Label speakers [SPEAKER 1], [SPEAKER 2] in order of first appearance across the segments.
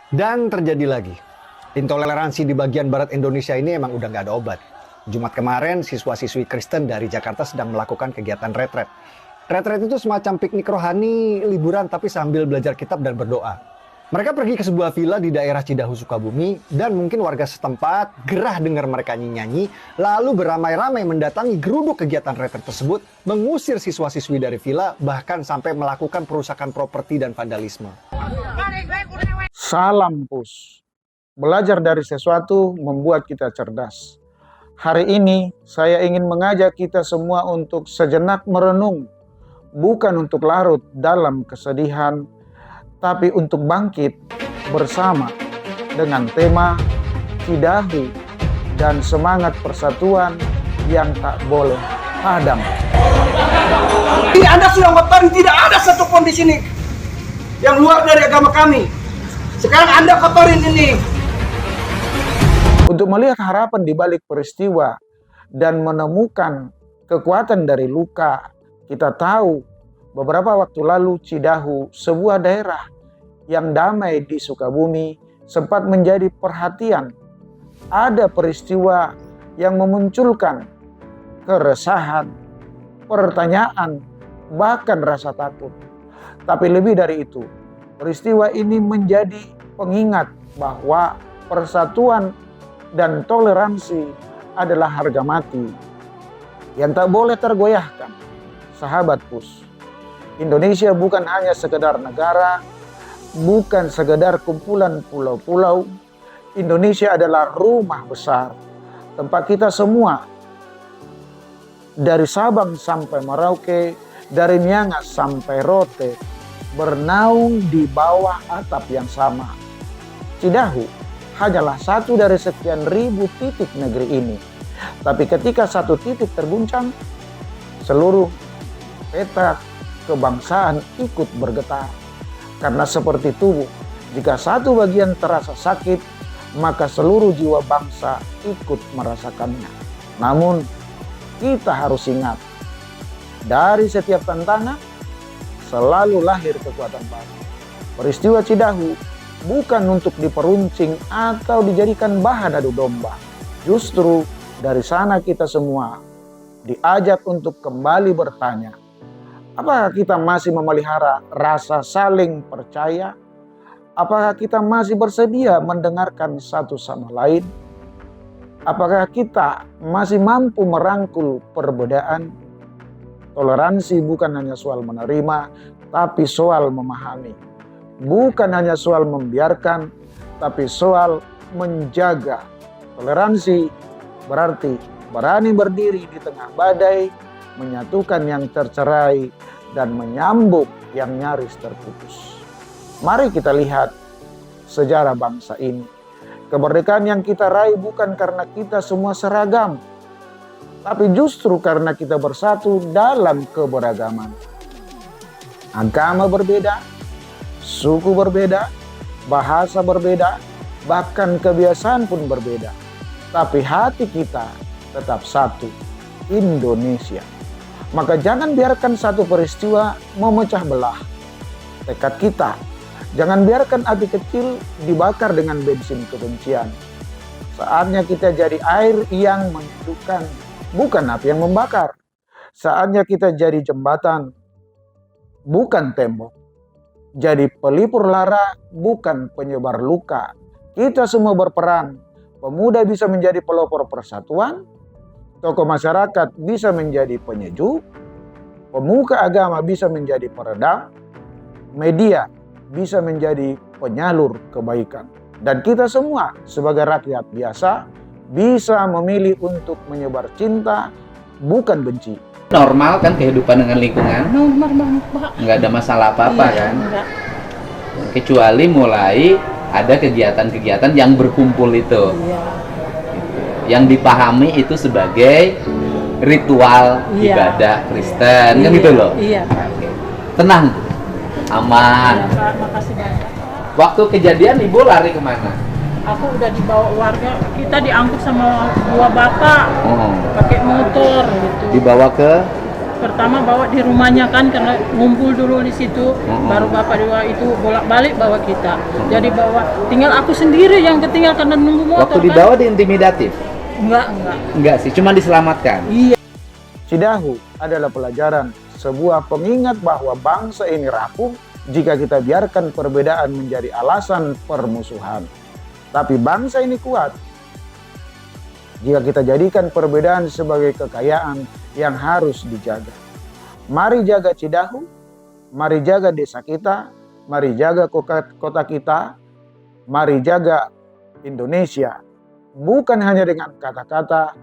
[SPEAKER 1] Dan terjadi lagi. Intoleransi di bagian barat Indonesia ini emang udah nggak ada obat. Jumat kemarin, siswa-siswi Kristen dari Jakarta sedang melakukan kegiatan retret. Retret itu semacam piknik rohani, liburan tapi sambil belajar kitab dan berdoa. Mereka pergi ke sebuah villa di daerah Cidahu, Sukabumi, dan mungkin warga setempat gerah dengar mereka nyanyi, lalu beramai-ramai mendatangi geruduk kegiatan retret tersebut, mengusir siswa-siswi dari villa, bahkan sampai melakukan perusakan properti dan vandalisme.
[SPEAKER 2] Salam Pus. Belajar dari sesuatu membuat kita cerdas. Hari ini saya ingin mengajak kita semua untuk sejenak merenung, bukan untuk larut dalam kesedihan, tapi untuk bangkit bersama dengan tema Cidahu dan semangat persatuan yang tak boleh padam.
[SPEAKER 3] Ini Anda sudah kotori, tidak ada satupun di sini yang luar dari agama kami. Sekarang Anda kotorin ini.
[SPEAKER 2] Untuk melihat harapan di balik peristiwa dan menemukan kekuatan dari luka, kita tahu beberapa waktu lalu Cidahu, sebuah daerah yang damai di Sukabumi, sempat menjadi perhatian. Ada peristiwa yang memunculkan keresahan, pertanyaan, bahkan rasa takut. Tapi lebih dari itu, peristiwa ini menjadi pengingat bahwa persatuan dan toleransi adalah harga mati yang tak boleh tergoyahkan. Sahabat Pus, Indonesia bukan hanya sekedar negara, bukan sekedar kumpulan pulau-pulau. Indonesia adalah rumah besar, tempat kita semua, dari Sabang sampai Merauke, dari Miangas sampai Rote, bernaung di bawah atap yang sama. Cidahu hanyalah satu dari sekian ribu titik negeri ini. Tapi ketika satu titik terguncang, seluruh peta kebangsaan ikut bergetar. Karena seperti tubuh, jika satu bagian terasa sakit, maka seluruh jiwa bangsa ikut merasakannya. Namun, kita harus ingat, dari setiap tantangan, selalu lahir kekuatan baru. Peristiwa Cidahu bukan untuk diperuncing atau dijadikan bahan adu domba. Justru dari sana kita semua diajak untuk kembali bertanya, apakah kita masih memelihara rasa saling percaya? Apakah kita masih bersedia mendengarkan satu sama lain? Apakah kita masih mampu merangkul perbedaan? Toleransi bukan hanya soal menerima, tapi soal memahami. Bukan hanya soal membiarkan, tapi soal menjaga. Toleransi berarti berani berdiri di tengah badai, menyatukan yang tercerai, dan menyambung yang nyaris terputus. Mari kita lihat sejarah bangsa ini. Kemerdekaan yang kita raih bukan karena kita semua seragam, tapi justru karena kita bersatu dalam keberagaman. Agama berbeda, suku berbeda, bahasa berbeda, bahkan kebiasaan pun berbeda. Tapi hati kita tetap satu, Indonesia. Maka jangan biarkan satu peristiwa memecah belah tekad kita. Jangan biarkan api kecil dibakar dengan bensin kebencian. Saatnya kita jadi air yang menyejukkan, bukan api yang membakar. Saatnya kita jadi jembatan, bukan tembok. Jadi pelipur lara, bukan penyebar luka. Kita semua berperan. Pemuda bisa menjadi pelopor persatuan, tokoh masyarakat bisa menjadi penyejuk, pemuka agama bisa menjadi peredam, media bisa menjadi penyalur kebaikan. Dan kita semua sebagai rakyat biasa bisa memilih untuk menyebar cinta, bukan benci.
[SPEAKER 4] Normal kan kehidupan dengan lingkungan?
[SPEAKER 5] Normal, Pak.
[SPEAKER 4] Nggak ada masalah apa-apa kan?
[SPEAKER 5] Enggak.
[SPEAKER 4] Kecuali mulai ada kegiatan-kegiatan yang berkumpul itu.
[SPEAKER 5] Iya.
[SPEAKER 4] Yang dipahami itu sebagai ritual ibadah Kristen, kan gitu loh?
[SPEAKER 5] Iya.
[SPEAKER 4] Tenang, aman.
[SPEAKER 5] Iya, Pak. Makasih banyak.
[SPEAKER 4] Waktu kejadian Ibu lari kemana?
[SPEAKER 5] Aku udah dibawa warga, kita diangkut sama dua bapak
[SPEAKER 4] Oh.
[SPEAKER 5] pakai motor gitu.
[SPEAKER 4] Dibawa ke
[SPEAKER 5] pertama bawa di rumahnya kan, karena ngumpul dulu di situ, baru bapak dua itu bolak-balik bawa kita. Jadi bawa, tinggal aku sendiri yang ketinggal karena nunggu motor.
[SPEAKER 4] Waktu dibawa diintimidatif?
[SPEAKER 5] Enggak.
[SPEAKER 4] Enggak sih, cuma diselamatkan.
[SPEAKER 5] Iya.
[SPEAKER 2] Cidahu adalah pelajaran, sebuah pengingat bahwa bangsa ini rapuh jika kita biarkan perbedaan menjadi alasan permusuhan. Tapi bangsa ini kuat jika kita jadikan perbedaan sebagai kekayaan yang harus dijaga. Mari jaga Cidahu, mari jaga desa kita, mari jaga kota kita, mari jaga Indonesia. Bukan hanya dengan kata-kata,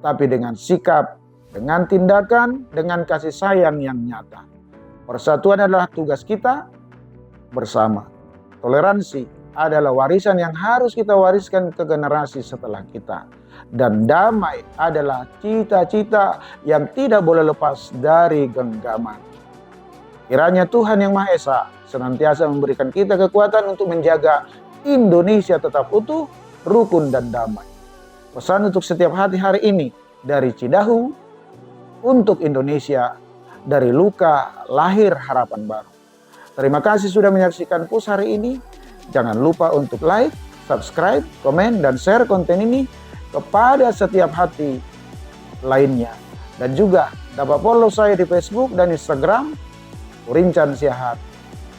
[SPEAKER 2] tapi dengan sikap, dengan tindakan, dengan kasih sayang yang nyata. Persatuan adalah tugas kita bersama. Toleransi adalah warisan yang harus kita wariskan ke generasi setelah kita. Dan damai adalah cita-cita yang tidak boleh lepas dari genggaman. Kiranya Tuhan Yang Maha Esa senantiasa memberikan kita kekuatan untuk menjaga Indonesia tetap utuh, rukun dan damai. Pesan untuk setiap hati hari ini dari Cidahu untuk Indonesia, dari luka lahir harapan baru. Terima kasih sudah menyaksikan Pus hari ini. Jangan lupa untuk like, subscribe, komen, dan share konten ini kepada setiap hati lainnya. Dan juga dapat follow saya di Facebook dan Instagram, Rincan Siahat.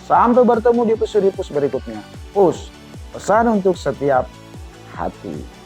[SPEAKER 2] Sampai bertemu di episode Pus berikutnya. Pus, pesan untuk setiap hati.